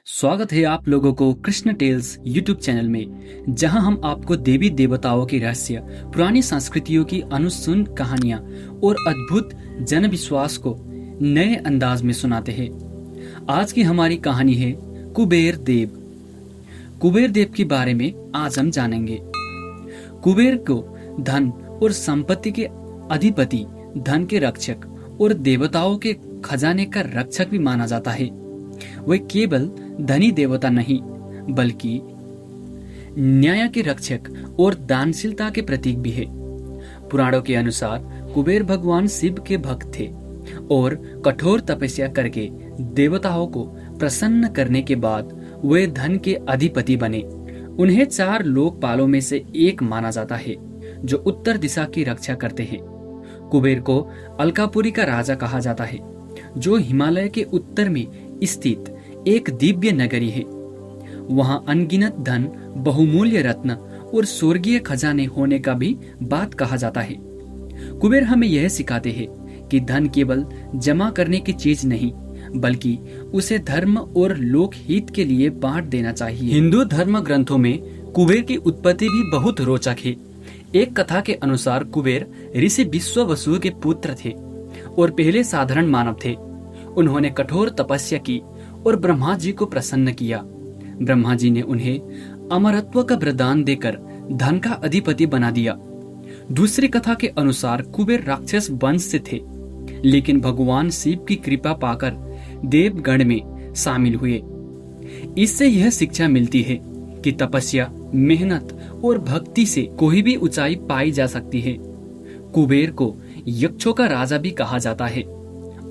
स्वागत है आप लोगों को कृष्ण टेल्स यूट्यूब चैनल में, जहां हम आपको देवी देवताओं के रहस्य, पुरानी संस्कृतियों की अनुसून कहानियां और अद्भुत जन विश्वास को नए अंदाज में सुनाते हैं। आज की हमारी कहानी है कुबेर देव। कुबेर देव के बारे में आज हम जानेंगे। कुबेर को धन और संपत्ति के अधिपति, धन के रक्षक और देवताओं के खजाने का रक्षक भी माना जाता है। वह केवल धनी देवता नहीं, बल्कि न्याय के रक्षक और दानशीलता के प्रतीक भी है। पुराणों के अनुसार कुबेर भगवान शिव के भक्त थे और कठोर तपस्या करके देवताओं को प्रसन्न करने के बाद वे धन के अधिपति बने। उन्हें 4 लोकपालों में से एक माना जाता है, जो उत्तर दिशा की रक्षा करते हैं। कुबेर को अलकापुरी का राजा कहा जाता है, जो हिमालय के उत्तर में स्थित एक दिव्य नगरी है। वहां अनगिनत धन, बहुमूल्य रत्न और स्वर्गीय खजाने होने का भी बात कहा जाता है। कुबेर हमें यह सिखाते हैं कि धन केवल जमा करने की चीज नहीं, बल्कि उसे धर्म और लोक हित के लिए बांट देना चाहिए। हिंदू धर्म ग्रंथों में कुबेर की उत्पत्ति भी बहुत रोचक है। एक कथा के अनुसार कुबेर ऋषि विश्ववसु के पुत्र थे और पहले साधारण मानव थे। उन्होंने कठोर तपस्या की और ब्रह्मा जी को प्रसन्न किया। ब्रह्मा जी ने उन्हें अमरत्व का वरदान देकर धन का अधिपति बना दिया। दूसरी कथा के अनुसार कुबेर राक्षस वंश से थे, लेकिन भगवान शिव की कृपा पाकर देवगण में शामिल हुए। इससे यह शिक्षा मिलती है कि तपस्या, मेहनत और भक्ति से कोई भी ऊंचाई पाई जा सकती है। कुबेर को यक्षों का राजा भी कहा जाता है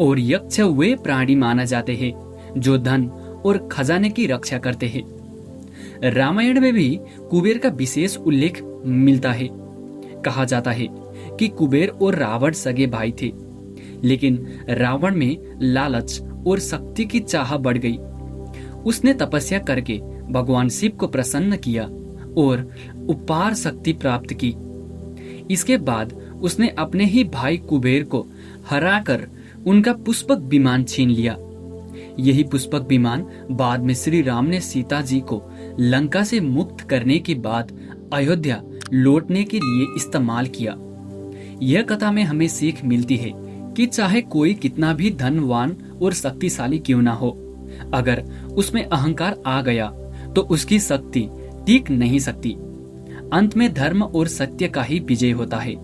और यक्ष वे प्राणी माना जाते हैं जो धन और खजाने की रक्षा करते हैं। रामायण में भी कुबेर का विशेष उल्लेख मिलता है। कहा जाता है कि कुबेर और रावण सगे भाई थे, लेकिन रावण में लालच और शक्ति की चाह बढ़ गई। उसने तपस्या करके भगवान शिव को प्रसन्न किया और उपार शक्ति प्राप्त की। इसके बाद उसने अपने ही भाई कुबेर को हराकर उनका पुष्पक विमान छीन लिया। यही पुष्पक विमान बाद में श्री राम ने सीता जी को लंका से मुक्त करने के बाद अयोध्या लौटने के लिए इस्तेमाल किया। यह कथा में हमें सीख मिलती है कि चाहे कोई कितना भी धनवान और शक्तिशाली क्यों ना हो, अगर उसमें अहंकार आ गया तो उसकी शक्ति टिक नहीं सकती। अंत में धर्म और सत्य का ही विजय होता है।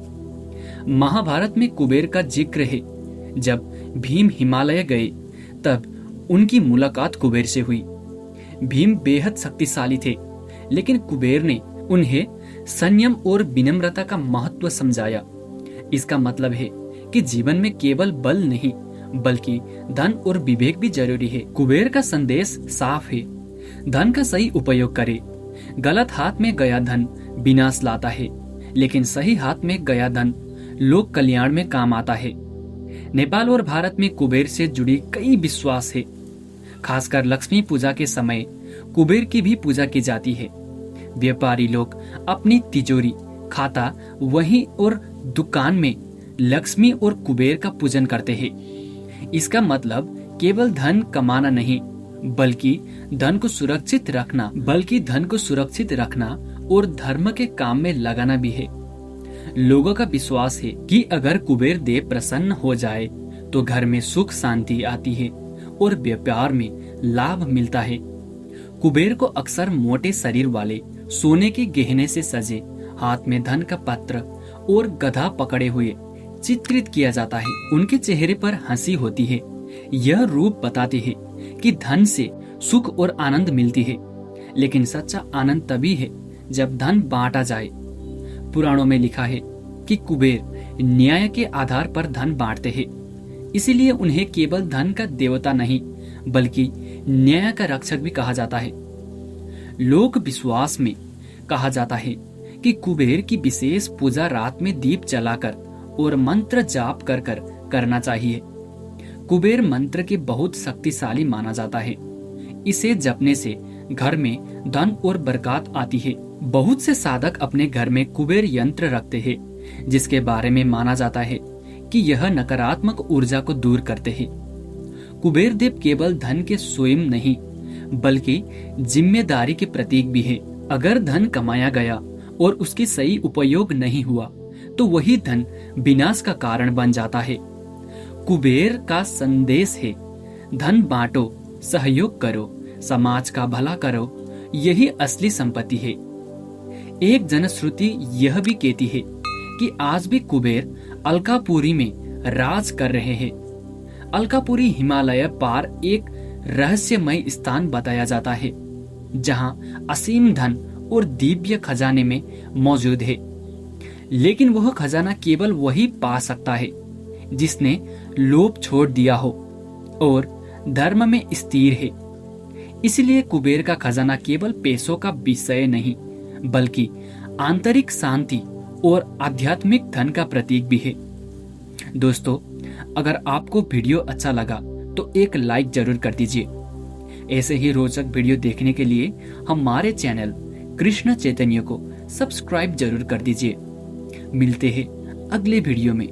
महाभारत में कुबेर का जिक्र है। जब भीम हिमालय गए तब उनकी मुलाकात कुबेर से हुई। भीम बेहद शक्तिशाली थे, लेकिन कुबेर ने उन्हें संयम और विनम्रता का महत्व समझाया। इसका मतलब है कि जीवन में केवल बल नहीं, बल्कि धन और विवेक भी जरूरी है। कुबेर का संदेश साफ है, धन का सही उपयोग करें। गलत हाथ में गया धन विनाश लाता है, लेकिन सही हाथ में गया धन लोक कल्याण में काम आता है। नेपाल और भारत में कुबेर से जुड़ी कई विश्वास है। खासकर लक्ष्मी पूजा के समय कुबेर की भी पूजा की जाती है। व्यापारी लोग अपनी तिजोरी, खाता वहीं और दुकान में लक्ष्मी और कुबेर का पूजन करते हैं। इसका मतलब केवल धन कमाना नहीं, बल्कि धन को सुरक्षित रखना और धर्म के काम में लगाना भी है। लोगों का विश्वास है कि अगर कुबेर देव प्रसन्न हो जाए तो घर में सुख शांति आती है और व्यापार में लाभ मिलता है। कुबेर को अक्सर मोटे शरीर वाले, सोने के गहने से सजे, हाथ में धन का पत्र और गधा पकड़े हुए चित्रित किया जाता है। उनके चेहरे पर हंसी होती है। यह रूप बताते हैं कि धन से सुख और आनंद मिलती है, लेकिन सच्चा आनंद तभी है जब धन बांटा जाए। पुराणों में लिखा है कि कुबेर न्याय के आधार पर धन बांटते हैं, इसीलिए उन्हें केवल धन का देवता नहीं, बल्कि न्याय का रक्षक भी कहा जाता है। लोक विश्वास में कहा जाता है कि कुबेर की विशेष पूजा रात में दीप जलाकर और मंत्र जाप कर करना चाहिए। कुबेर मंत्र के बहुत शक्तिशाली माना जाता है। इसे जपने से घर में धन और बरकत आती है। बहुत से साधक अपने घर में कुबेर यंत्र रखते हैं, जिसके बारे में माना जाता है कि यह नकारात्मक ऊर्जा को दूर करते हैं। कुबेर देव केवल धन के स्वयं नहीं, बल्कि जिम्मेदारी के प्रतीक भी है। अगर धन कमाया गया और उसकी सही उपयोग नहीं हुआ तो वही धन विनाश का कारण बन जाता है। कुबेर का संदेश है, धन बांटो, सहयोग करो, समाज का भला करो, यही असली संपत्ति है। एक जनश्रुति यह भी कहती है कि आज भी कुबेर अलकापुरी में राज कर रहे हैं। अलकापुरी हिमालय पार एक रहस्यमय स्थान बताया जाता है जहां असीम धन और दिव्य खजाने में मौजूद है। लेकिन वह खजाना केवल वही पा सकता है जिसने लोभ छोड़ दिया हो और धर्म में स्थिर है। इसलिए कुबेर का खजाना केवल पैसों का विषय नहीं बल्कि आंतरिक शांति और आध्यात्मिक धन का प्रतीक भी है। दोस्तों, अगर आपको वीडियो अच्छा लगा तो एक लाइक जरूर कर दीजिए। ऐसे ही रोचक वीडियो देखने के लिए हमारे चैनल कृष्ण चैतन्य को सब्सक्राइब जरूर कर दीजिए। मिलते हैं अगले वीडियो में।